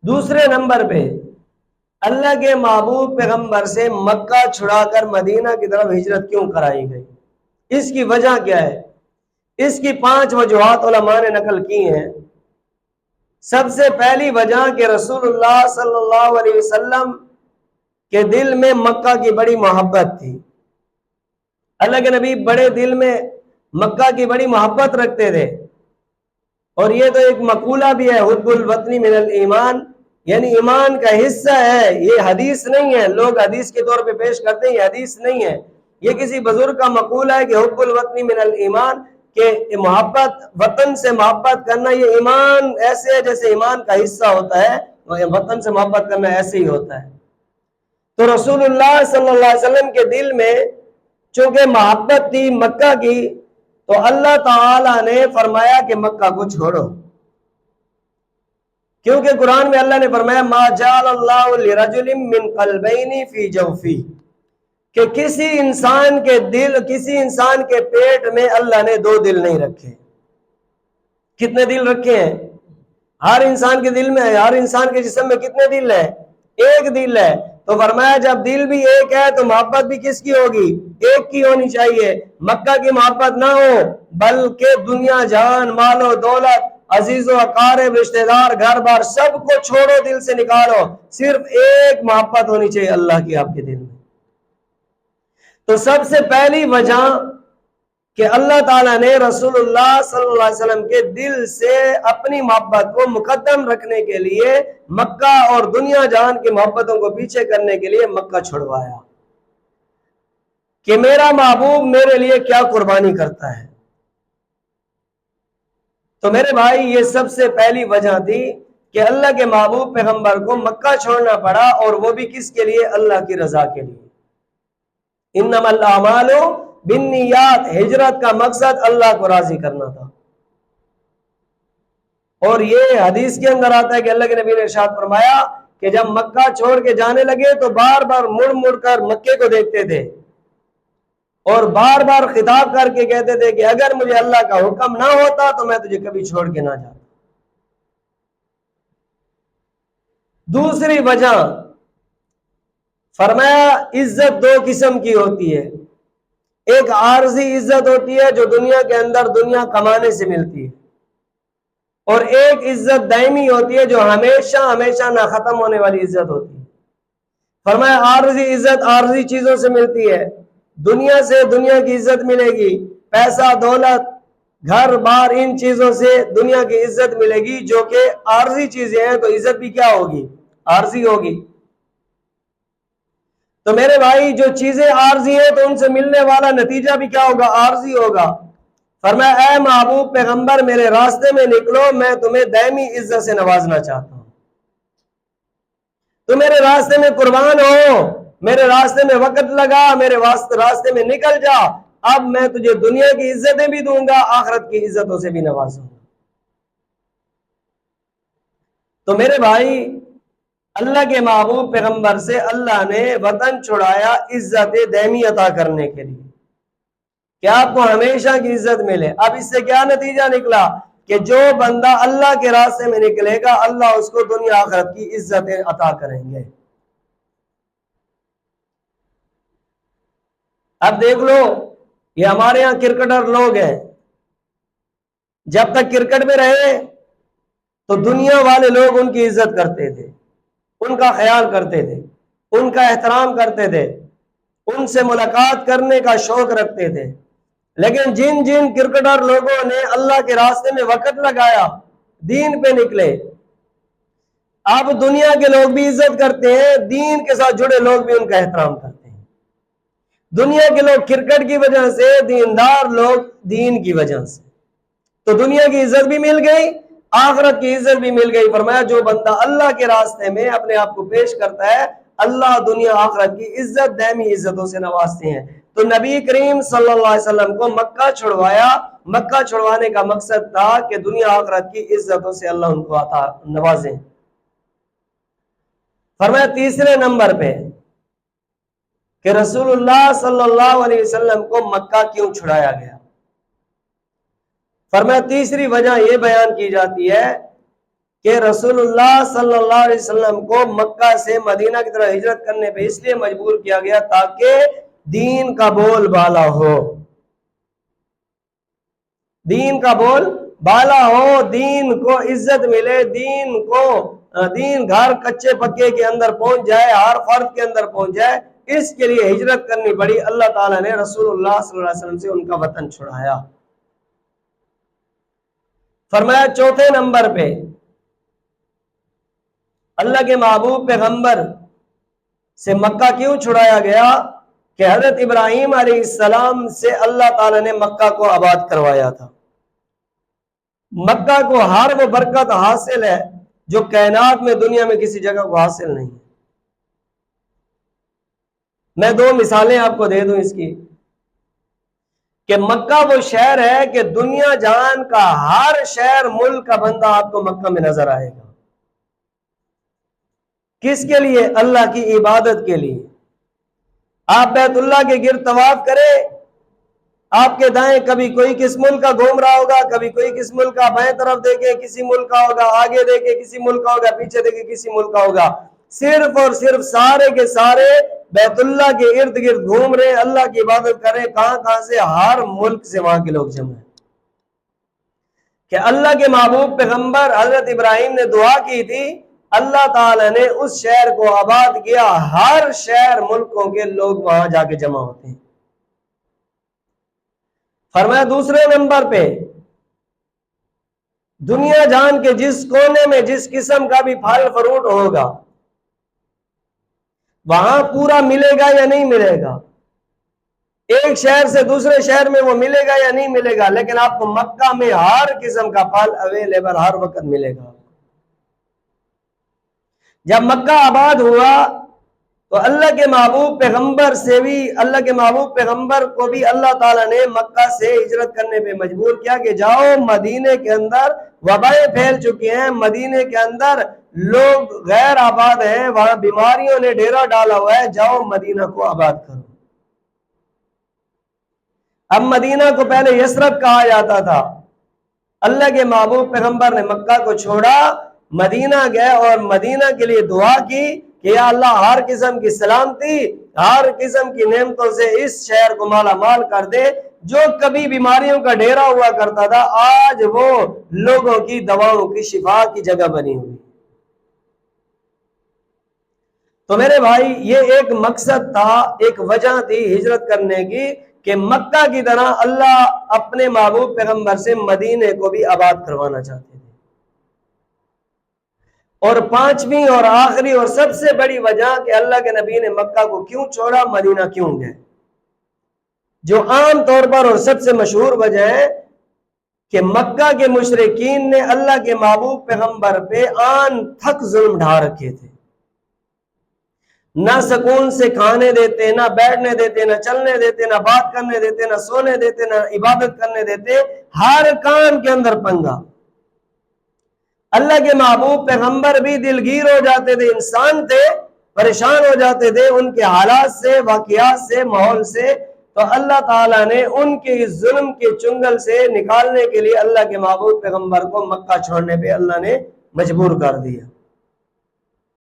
دوسرے نمبر پہ اللہ کے محبوب پیغمبر سے مکہ چھڑا کر مدینہ کی طرف ہجرت کیوں کرائی گئی؟ اس کی وجہ کیا ہے؟ اس کی 5 وجوہات علماء نے نقل کی ہیں۔ سب سے پہلی وجہ کہ رسول اللہ صلی اللہ علیہ وسلم کے دل میں مکہ کی بڑی محبت تھی۔ اللہ کے نبی بڑے دل میں مکہ کی بڑی محبت رکھتے تھے، اور یہ تو ایک مقولہ بھی ہے، حب الوطن من الایمان، یعنی ایمان کا حصہ ہے۔ یہ حدیث نہیں ہے، لوگ حدیث کے طور پہ پیش کرتے ہیں، یہ حدیث نہیں ہے، یہ کسی بزرگ کا مقولہ ہے کہ حب الوطن من الایمان، کہ محبت، وطن سے محبت کرنا یہ ایمان ایسے ہے جیسے ایمان کا حصہ ہوتا ہے، وطن سے محبت کرنا ایسے ہی ہوتا ہے۔ تو رسول اللہ صلی اللہ علیہ وسلم کے دل میں چونکہ محبت تھی مکہ کی، تو اللہ تعالی نے فرمایا کہ مکہ کو چھوڑو، کیونکہ قرآن میں اللہ نے فرمایا ما جعل اللہ لرجل من قلبین فی جوفی، کہ کسی انسان کے دل، کسی انسان کے پیٹ میں اللہ نے 2 دل نہیں رکھے۔ کتنے دل رکھے ہیں؟ ہر انسان کے دل میں، ہر انسان کے جسم میں کتنے دل ہیں؟ 1 دل ہے۔ تو فرمایا جب دل بھی ایک ہے تو محبت بھی کس کی ہوگی؟ ایک کی ہونی چاہیے۔ مکہ کی محبت نہ ہو، بلکہ دنیا جہان، مال و دولت، عزیز و اقارب، رشتہ دار، گھر بار، سب کو چھوڑو، دل سے نکالو، صرف ایک محبت ہونی چاہیے اللہ کی آپ کے دل میں۔ تو سب سے پہلی وجہ کہ اللہ تعالیٰ نے رسول اللہ صلی اللہ علیہ وسلم کے دل سے اپنی محبت کو مقدم رکھنے کے لیے، مکہ اور دنیا جہان کی محبتوں کو پیچھے کرنے کے لیے مکہ چھڑوایا، کہ میرا محبوب میرے لیے کیا قربانی کرتا ہے۔ تو میرے بھائی یہ سب سے پہلی وجہ تھی کہ اللہ کے محبوب پیغمبر کو مکہ چھوڑنا پڑا، اور وہ بھی کس کے لیے؟ اللہ کی رضا کے لیے۔ انما الاعمال بالنیات، ہجرت کا مقصد اللہ کو راضی کرنا تھا۔ اور یہ حدیث کے اندر آتا ہے کہ اللہ کے نبی نے ارشاد فرمایا کہ جب مکہ چھوڑ کے جانے لگے تو بار بار مڑ مڑ کر مکے کو دیکھتے تھے، اور بار بار خطاب کر کے کہتے تھے کہ اگر مجھے اللہ کا حکم نہ ہوتا تو میں تجھے کبھی چھوڑ کے نہ جاتا۔ دوسری وجہ فرمایا عزت 2 قسم کی ہوتی ہے، ایک عارضی عزت ہوتی ہے جو دنیا کے اندر دنیا کمانے سے ملتی ہے، اور ایک عزت دائمی ہوتی ہے جو ہمیشہ ہمیشہ نہ ختم ہونے والی عزت ہوتی ہے۔ فرمایا عارضی عزت عارضی چیزوں سے ملتی ہے، دنیا سے دنیا کی عزت ملے گی، پیسہ دولت گھر بار ان چیزوں سے دنیا کی عزت ملے گی، جو کہ عارضی چیزیں ہیں، تو عزت بھی کیا ہوگی؟ عارضی ہوگی۔ تو میرے بھائی جو چیزیں عارضی ہیں تو ان سے ملنے والا نتیجہ بھی کیا ہوگا؟ عارضی ہوگا۔ فرمایا اے محبوب پیغمبر میرے راستے میں نکلو، میں تمہیں دائمی عزت سے نوازنا چاہتا ہوں، تو میرے راستے میں قربان ہو، میرے راستے میں وقت لگا، میرے راستے میں نکل جا، اب میں تجھے دنیا کی عزتیں بھی دوں گا، آخرت کی عزتوں سے بھی نوازوں گا۔ تو میرے بھائی اللہ کے محبوب پیغمبر سے اللہ نے وطن چھڑایا عزت دائمی عطا کرنے کے لیے، کہ آپ کو ہمیشہ کی عزت ملے۔ اب اس سے کیا نتیجہ نکلا؟ کہ جو بندہ اللہ کے راستے میں نکلے گا اللہ اس کو دنیا آخرت کی عزتیں عطا کریں گے۔ اب دیکھ لو، یہ ہمارے ہاں کرکٹر لوگ ہیں، جب تک کرکٹ میں رہے تو دنیا والے لوگ ان کی عزت کرتے تھے، ان کا خیال کرتے تھے، ان کا احترام کرتے تھے، ان سے ملاقات کرنے کا شوق رکھتے تھے۔ لیکن جن جن کرکٹر لوگوں نے اللہ کے راستے میں وقت لگایا، دین پہ نکلے، اب دنیا کے لوگ بھی عزت کرتے ہیں، دین کے ساتھ جڑے لوگ بھی ان کا احترام کرتے ہیں۔ دنیا کے لوگ کرکٹ کی وجہ سے، دیندار لوگ دین کی وجہ سے، تو دنیا کی عزت بھی مل گئی، آخرت کی عزت بھی مل گئی۔ فرمایا جو بندہ اللہ کے راستے میں اپنے آپ کو پیش کرتا ہے اللہ دنیا آخرت کی عزت دائمی عزتوں سے نوازتے ہیں۔ تو نبی کریم صلی اللہ علیہ وسلم کو مکہ چھڑوایا، مکہ چھڑوانے کا مقصد تھا کہ دنیا آخرت کی عزتوں سے اللہ ان کو عطا نوازیں۔ فرمایا تیسرے نمبر پہ کہ رسول اللہ صلی اللہ علیہ وسلم کو مکہ کیوں چھڑایا گیا؟ فرمایا تیسری وجہ یہ بیان کی جاتی ہے کہ رسول اللہ صلی اللہ علیہ وسلم کو مکہ سے مدینہ کی طرف ہجرت کرنے پہ اس لیے مجبور کیا گیا تاکہ دین کا بول بالا ہو، دین کا بول بالا ہو، دین کو عزت ملے، دین گھر کچے پکے کے اندر پہنچ جائے، ہر فرد کے اندر پہنچ جائے۔ اس کے لیے ہجرت کرنی پڑی، اللہ تعالیٰ نے رسول اللہ صلی اللہ علیہ وسلم سے ان کا وطن چھڑایا۔ فرمایا چوتھے نمبر پہ اللہ کے محبوب پیغمبر سے مکہ کیوں چھڑایا گیا کہ حضرت ابراہیم علیہ السلام سے اللہ تعالیٰ نے مکہ کو آباد کروایا تھا۔ مکہ کو ہر وہ برکت حاصل ہے جو کائنات میں دنیا میں کسی جگہ کو حاصل نہیں۔ میں دو مثالیں آپ کو دے دوں اس کی کہ مکہ وہ شہر ہے کہ دنیا جہان کا ہر شہر ملک کا بندہ آپ کو مکہ میں نظر آئے گا۔ کس کے لیے؟ اللہ کی عبادت کے لیے۔ آپ بیت اللہ کے گرد طواف کریں، آپ کے دائیں کبھی کوئی کس ملک کا گھوم رہا ہوگا، کبھی کوئی کس ملک کا، بائیں طرف دیکھیں کسی ملک کا ہوگا، آگے دیکھیں کسی ملک کا ہوگا، پیچھے دیکھیں کسی ملک کا ہوگا، صرف اور صرف سارے کے سارے بیت اللہ کے ارد گرد گھوم رہے، اللہ کی عبادت کر رہے۔ کہاں سے؟ ہر ملک سے وہاں کے لوگ جمع ہیں۔ کہ اللہ کے محبوب پیغمبر حضرت ابراہیم نے دعا کی تھی، اللہ تعالیٰ نے اس شہر کو آباد کیا، ہر شہر ملکوں کے لوگ وہاں جا کے جمع ہوتے ہیں۔ فرمایا دوسرے نمبر پہ دنیا جان کے جس کونے میں جس قسم کا بھی پھل فروٹ ہوگا وہاں پورا ملے گا یا نہیں ملے گا؟ ایک شہر سے دوسرے شہر میں وہ ملے گا یا نہیں ملے گا؟ لیکن آپ کو مکہ میں ہر قسم کا پھل اویلیبل ہر وقت ملے گا۔ جب مکہ آباد ہوا تو اللہ کے محبوب پیغمبر سے بھی، اللہ کے محبوب پیغمبر کو بھی اللہ تعالیٰ نے مکہ سے ہجرت کرنے پہ مجبور کیا کہ جاؤ، مدینے کے اندر وبائیں پھیل چکی ہیں، مدینے کے اندر لوگ غیر آباد ہیں، وہاں بیماریوں نے ڈیرا ڈالا ہوا ہے، جاؤ مدینہ کو آباد کرو۔ اب مدینہ کو پہلے یثرب کہا جاتا تھا۔ اللہ کے محبوب پیغمبر نے مکہ کو چھوڑا، مدینہ گئے اور مدینہ کے لیے دعا کی کہ یا اللہ ہر قسم کی سلامتی، ہر قسم کی نعمتوں سے اس شہر کو مالا مال کر دے۔ جو کبھی بیماریوں کا ڈیرا ہوا کرتا تھا آج وہ لوگوں کی دواؤں کی شفا کی جگہ بنی ہوئی۔ تو میرے بھائی یہ ایک مقصد تھا، ایک وجہ تھی ہجرت کرنے کی کہ مکہ کی طرح اللہ اپنے محبوب پیغمبر سے مدینے کو بھی آباد کروانا چاہتے تھے۔ اور پانچویں اور آخری اور سب سے بڑی وجہ کہ اللہ کے نبی نے مکہ کو کیوں چھوڑا، مدینہ کیوں گئے، جو عام طور پر اور سب سے مشہور وجہ ہے کہ مکہ کے مشرکین نے اللہ کے محبوب پیغمبر پہ آن تھک ظلم ڈھا رکھے تھے۔ نہ سکون سے کھانے دیتے، نہ بیٹھنے دیتے، نہ چلنے دیتے، نہ بات کرنے دیتے، نہ سونے دیتے، نہ عبادت کرنے دیتے، ہر کام کے اندر پنگا۔ اللہ کے محبوب پیغمبر بھی دلگیر ہو جاتے تھے، انسان تھے، پریشان ہو جاتے تھے ان کے حالات سے، واقعات سے، ماحول سے۔ تو اللہ تعالیٰ نے ان کے اس ظلم کے چنگل سے نکالنے کے لیے اللہ کے محبوب پیغمبر کو مکہ چھوڑنے پہ اللہ نے مجبور کر دیا۔